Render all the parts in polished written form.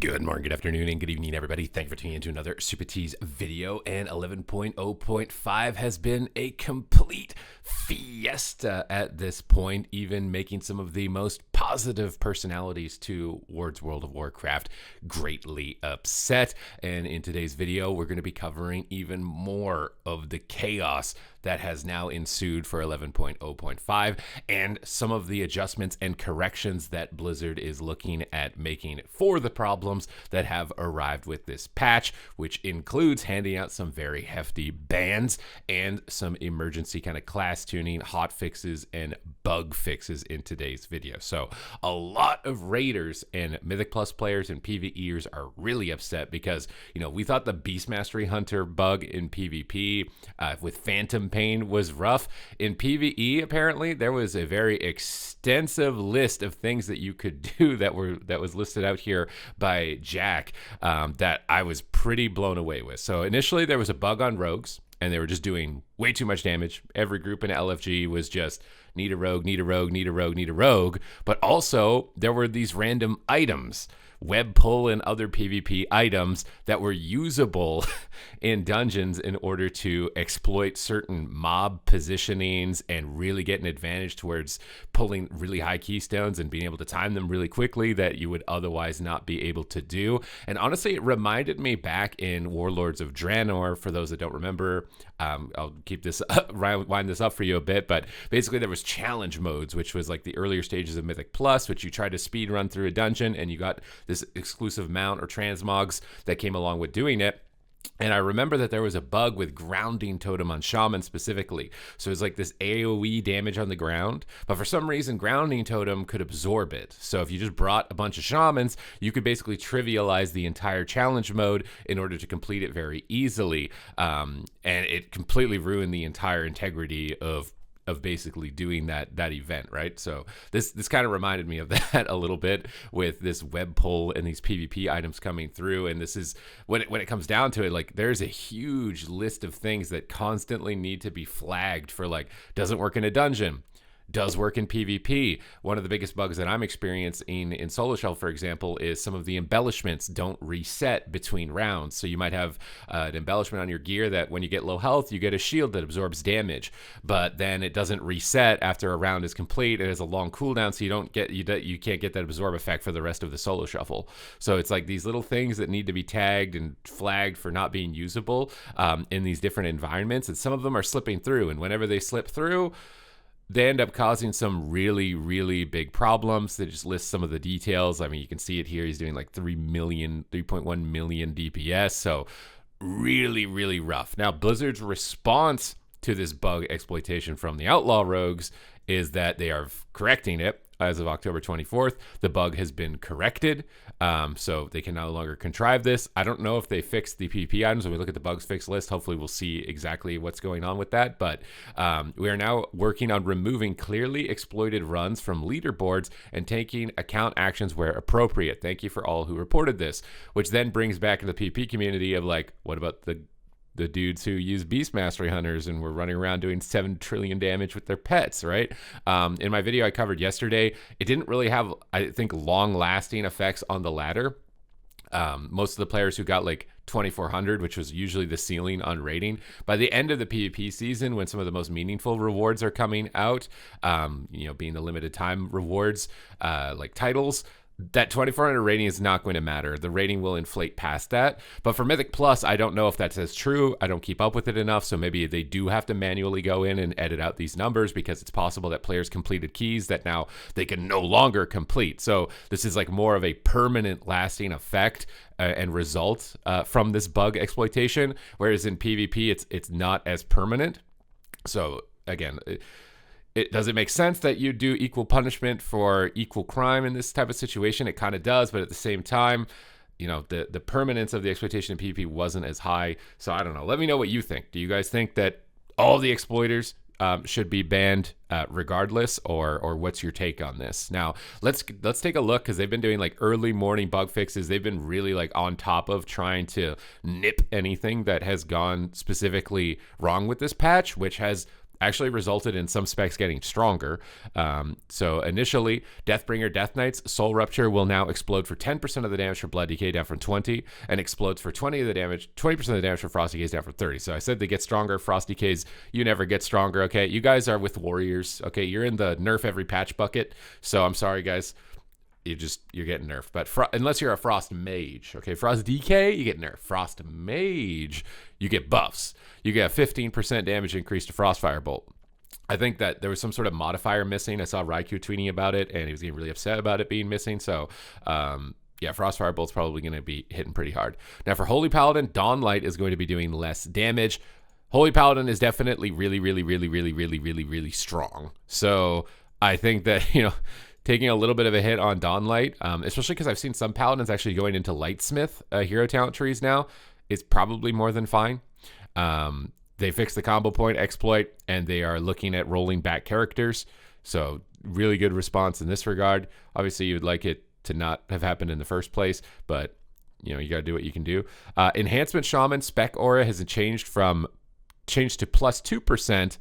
Good morning, good afternoon, and good evening, everybody. Thank you for tuning into another Supatease video. And 11.0.5 has been a complete fiesta at this point, even making some of the most positive personalities towards World of Warcraft greatly upset. And in today's video, we're going to be covering even more of the chaos that has now ensued for 11.0.5 and some of the adjustments and corrections that Blizzard is looking at making for the problems that have arrived with this patch, which includes handing out some very hefty bans and some emergency kind of class tuning, hot fixes, and bug fixes in today's video. So a lot of raiders and Mythic Plus players and PvEers are really upset because, we thought the Beast Mastery Hunter bug in PvP with Phantom Pain was rough. In PvE, apparently, there was a very extensive list of things that you could do that was listed out here by Jack that I was pretty blown away with. So initially, there was a bug on rogues, and they were just doing way too much damage. Every group in LFG was just need a rogue, need a rogue, need a rogue, need a rogue. But also, there were these random items, web pull and other PvP items that were usable in dungeons in order to exploit certain mob positionings and really get an advantage towards pulling really high keystones and being able to time them really quickly that you would otherwise not be able to do. And honestly, it reminded me back in Warlords of Draenor, for those that don't remember. I'll keep this wind this up for you a bit, but basically there was challenge modes, which was like the earlier stages of Mythic Plus, which you tried to speed run through a dungeon and you got this exclusive mount or transmogs that came along with doing it. And I remember that there was a bug with grounding totem on shaman specifically. So it's like this AoE damage on the ground, but for some reason grounding totem could absorb it. So if you just brought a bunch of shamans, you could basically trivialize the entire challenge mode in order to complete it very easily. And it completely ruined the entire integrity of basically doing that event, right? So this kind of reminded me of that a little bit with this web pull and these PvP items coming through. And this is when it comes down to it, like there's a huge list of things that constantly need to be flagged for, like, doesn't work in a dungeon, does work in PvP. One of the biggest bugs that I'm experiencing in Solo Shell, for example, is some of the embellishments don't reset between rounds. So you might have an embellishment on your gear that when you get low health, you get a shield that absorbs damage, but then it doesn't reset after a round is complete. It has a long cooldown, so you can't get that absorb effect for the rest of the solo shuffle. So it's like these little things that need to be tagged and flagged for not being usable in these different environments, and some of them are slipping through, and whenever they slip through, they end up causing some really, really big problems. They just list some of the details. I mean, you can see it here. He's doing like 3.1 million DPS. So really, really rough. Now, Blizzard's response to this bug exploitation from the Outlaw Rogues is that they are correcting it. As of October 24th, the bug has been corrected, so they can no longer contrive this. I don't know if they fixed the PvP items. When we look at the bugs fixed list, hopefully we'll see exactly what's going on with that. But we are now working on removing clearly exploited runs from leaderboards and taking account actions where appropriate. Thank you for all who reported this, which then brings back to the PvP community of like, what about the dudes who use Beast Mastery Hunters and were running around doing 7 trillion damage with their pets, right? In my video I covered yesterday, it didn't really have, I think, long-lasting effects on the ladder. Most of the players who got like 2400, which was usually the ceiling on rating, by the end of the PvP season, when some of the most meaningful rewards are coming out, being the limited time rewards, like titles, that 2400 rating is not going to matter. The rating will inflate past that. But for Mythic Plus, I don't know if that's as true. I don't keep up with it enough. So maybe they do have to manually go in and edit out these numbers, because it's possible that players completed keys that now they can no longer complete. So this is like more of a permanent lasting effect and result from this bug exploitation. Whereas in PvP, it's not as permanent. So again, does it make sense that you do equal punishment for equal crime in this type of situation? It kind of does, but at the same time, the permanence of the exploitation in PvP wasn't as high. So I don't know. Let me know what you think. Do you guys think that all the exploiters should be banned regardless, or what's your take on this? Now, let's take a look, because they've been doing like early morning bug fixes. They've been really like on top of trying to nip anything that has gone specifically wrong with this patch, which has actually resulted in some specs getting stronger. So initially, Deathbringer Death Knights Soul Rupture will now explode for 10% of the damage for Blood Decay down from 20, and explodes for 20% of the damage for Frost Decays down from 30. So I said they get stronger. Frost Decays, you never get stronger. Okay, you guys are with Warriors. Okay, you're in the nerf every patch bucket. So I'm sorry, guys. You're getting nerfed. But unless you're a Frost Mage, okay, Frost Decay, you get nerfed. Frost Mage, you get buffs. You get a 15% damage increase to Frostfire Bolt. I think that there was some sort of modifier missing. I saw Raikou tweeting about it, and he was getting really upset about it being missing. So, yeah, Frostfire Bolt's probably going to be hitting pretty hard. Now, for Holy Paladin, Dawnlight is going to be doing less damage. Holy Paladin is definitely really strong. So, I think that, taking a little bit of a hit on Dawnlight, especially because I've seen some Paladins actually going into Lightsmith hero talent trees now, is probably more than fine. They fixed the combo point exploit, and they are looking at rolling back characters. So really good response in this regard. Obviously, you would like it to not have happened in the first place, but you got to do what you can do. Enhancement Shaman Spec Aura has changed to plus 2%.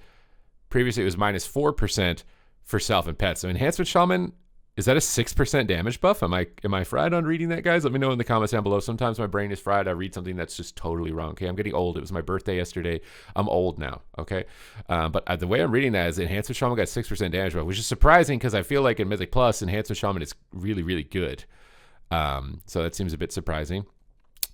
Previously, it was minus 4% for self and pets. So Enhancement Shaman, is that a 6% damage buff? Am I fried on reading that, guys? Let me know in the comments down below. Sometimes my brain is fried. I read something that's just totally wrong. Okay, I'm getting old. It was my birthday yesterday. I'm old now. Okay, but the way I'm reading that is Enhancement Shaman got 6% damage buff, which is surprising because I feel like in Mythic Plus, Enhancement Shaman is really good. So that seems a bit surprising.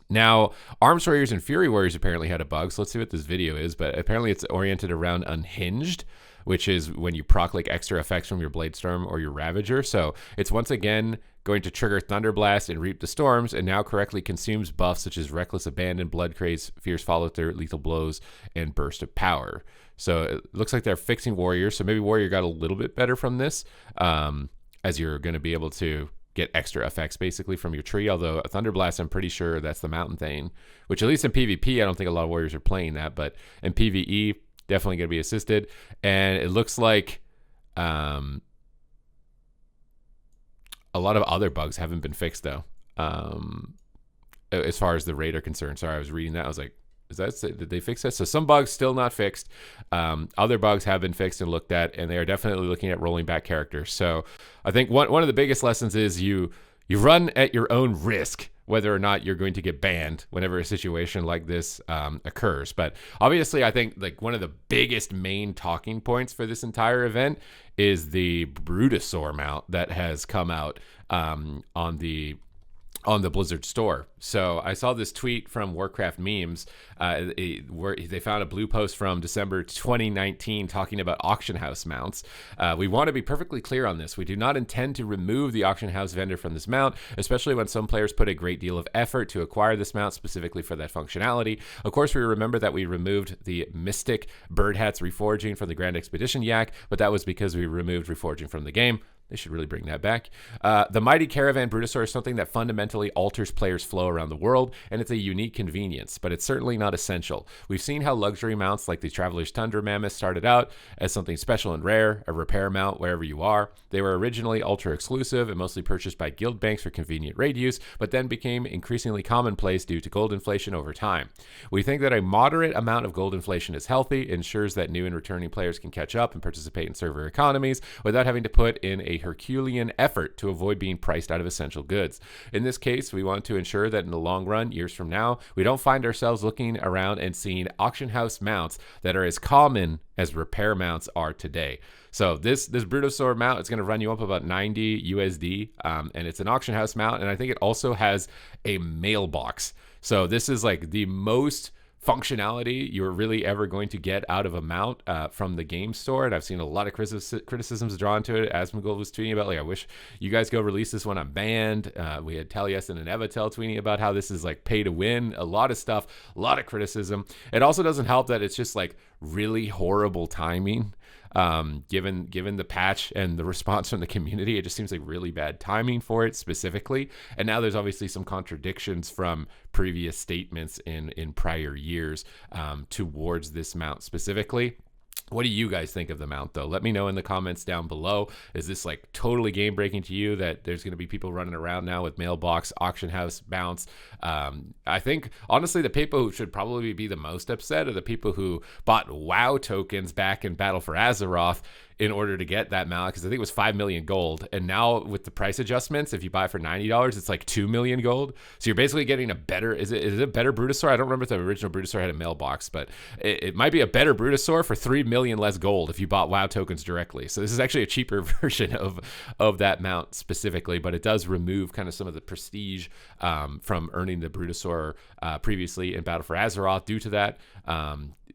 Now, Arms Warriors and Fury Warriors apparently had a bug. So let's see what this video is. But apparently it's oriented around Unhinged, which is when you proc like extra effects from your Bladestorm or your Ravager. So it's once again going to trigger Thunderblast and Reap the Storms, and now correctly consumes buffs such as Reckless Abandon, Blood Craze, Fierce Follow-Through, Lethal Blows, and Burst of Power. So it looks like they're fixing Warriors. So maybe Warrior got a little bit better from this, as you're going to be able to get extra effects basically from your tree. Although a Thunderblast, I'm pretty sure that's the Mountain Thane, which at least in PvP, I don't think a lot of Warriors are playing that, but in PvE, definitely going to be assisted. And it looks like a lot of other bugs haven't been fixed though, as far as the raid are concerned. Sorry, I was reading that. I was like, did they fix that? So some bugs still not fixed. Other bugs have been fixed and looked at, and they are definitely looking at rolling back characters. So I think one of the biggest lessons is you run at your own risk whether or not you're going to get banned whenever a situation like this occurs. But obviously, I think like one of the biggest main talking points for this entire event is the Brutosaur mount that has come out on the Blizzard store. So I saw this tweet from Warcraft Memes where they found a blue post from December 2019 talking about auction house mounts. We want to be perfectly clear on this. We do not intend to remove the auction house vendor from this mount, especially when some players put a great deal of effort to acquire this mount specifically for that functionality. Of course, we remember that we removed the Mystic Bird Hats reforging from the Grand Expedition Yak, but that was because we removed reforging from the game. They should really bring that back. The Mighty Caravan Brutosaur is something that fundamentally alters players' flow around the world, and it's a unique convenience, but it's certainly not essential. We've seen how luxury mounts like the Traveler's Tundra Mammoth started out as something special and rare, a repair mount wherever you are. They were originally ultra-exclusive and mostly purchased by guild banks for convenient raid use, but then became increasingly commonplace due to gold inflation over time. We think that a moderate amount of gold inflation is healthy, ensures that new and returning players can catch up and participate in server economies without having to put in a Herculean effort to avoid being priced out of essential goods. In this case, we want to ensure that in the long run, years from now, we don't find ourselves looking around and seeing auction house mounts that are as common as repair mounts are today. So this Brutosaur mount is going to run you up about 90 USD, and it's an auction house mount, and I think it also has a mailbox. So this is like the most functionality you're really ever going to get out of a mount from the game store, and I've seen a lot of criticisms drawn to it. Asmongold was tweeting about, like, I wish you guys go release this when I'm banned. We had Taliesin and Evatel tweeting about how this is like pay to win. A lot of stuff, a lot of criticism. It also doesn't help that it's just like really horrible timing. Given the patch and the response from the community, it just seems like really bad timing for it specifically. And now there's obviously some contradictions from previous statements in prior years towards this mount specifically. What do you guys think of the mount, though? Let me know in the comments down below. Is this like totally game breaking to you that there's going to be people running around now with mailbox, auction house mounts? I think, honestly, the people who should probably be the most upset are the people who bought WoW tokens back in Battle for Azeroth in order to get that mount, because I think it was 5 million gold. And now with the price adjustments, if you buy for $90, it's like 2 million gold. So you're basically getting a better, is it a better Brutosaur? I don't remember if the original Brutosaur had a mailbox, but it might be a better Brutosaur for 3 million less gold if you bought WoW tokens directly. So this is actually a cheaper version of that mount specifically, but it does remove kind of some of the prestige from earning the Brutosaur previously in Battle for Azeroth due to that.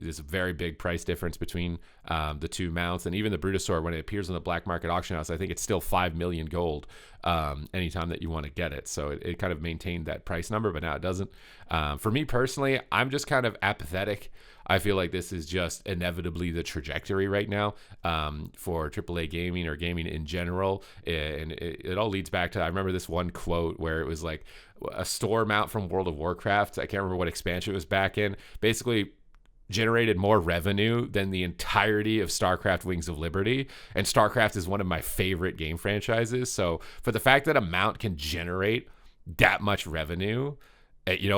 There's a very big price difference between the two mounts, and even the Brutosaur, when it appears on the black market auction house, I think it's still 5 million gold anytime that you want to get it. So it kind of maintained that price number, but now it doesn't. For me personally, I'm just kind of apathetic. I feel like this is just inevitably the trajectory right now for AAA gaming or gaming in general. And it all leads back to, I remember this one quote where it was like a store mount from World of Warcraft. I can't remember what expansion it was back in. Basically, generated more revenue than the entirety of StarCraft Wings of Liberty. And StarCraft is one of my favorite game franchises. So for the fact that a mount can generate that much revenue,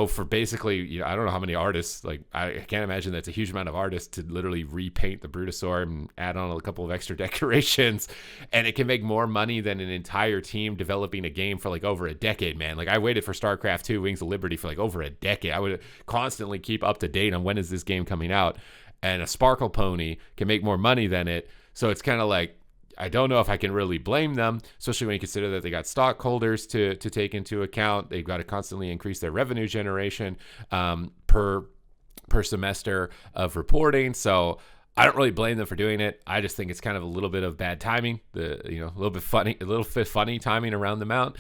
for basically, I don't know how many artists, like I can't imagine that's a huge amount of artists to literally repaint the Brutosaur and add on a couple of extra decorations, and it can make more money than an entire team developing a game for like over a decade, man. Like I waited for StarCraft 2 Wings of Liberty for like over a decade. I would constantly keep up to date on when is this game coming out, and a Sparkle Pony can make more money than it. So it's kind of like, I don't know if I can really blame them, especially when you consider that they got stockholders to take into account. They've got to constantly increase their revenue generation per semester of reporting. So I don't really blame them for doing it. I just think it's kind of a little bit of bad timing, a little bit funny timing around the mount.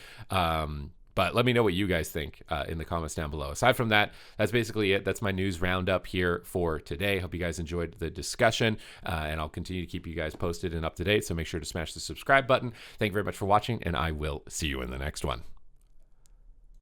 But let me know what you guys think in the comments down below. Aside from that, that's basically it. That's my news roundup here for today. Hope you guys enjoyed the discussion, and I'll continue to keep you guys posted and up to date. So make sure to smash the subscribe button. Thank you very much for watching, and I will see you in the next one.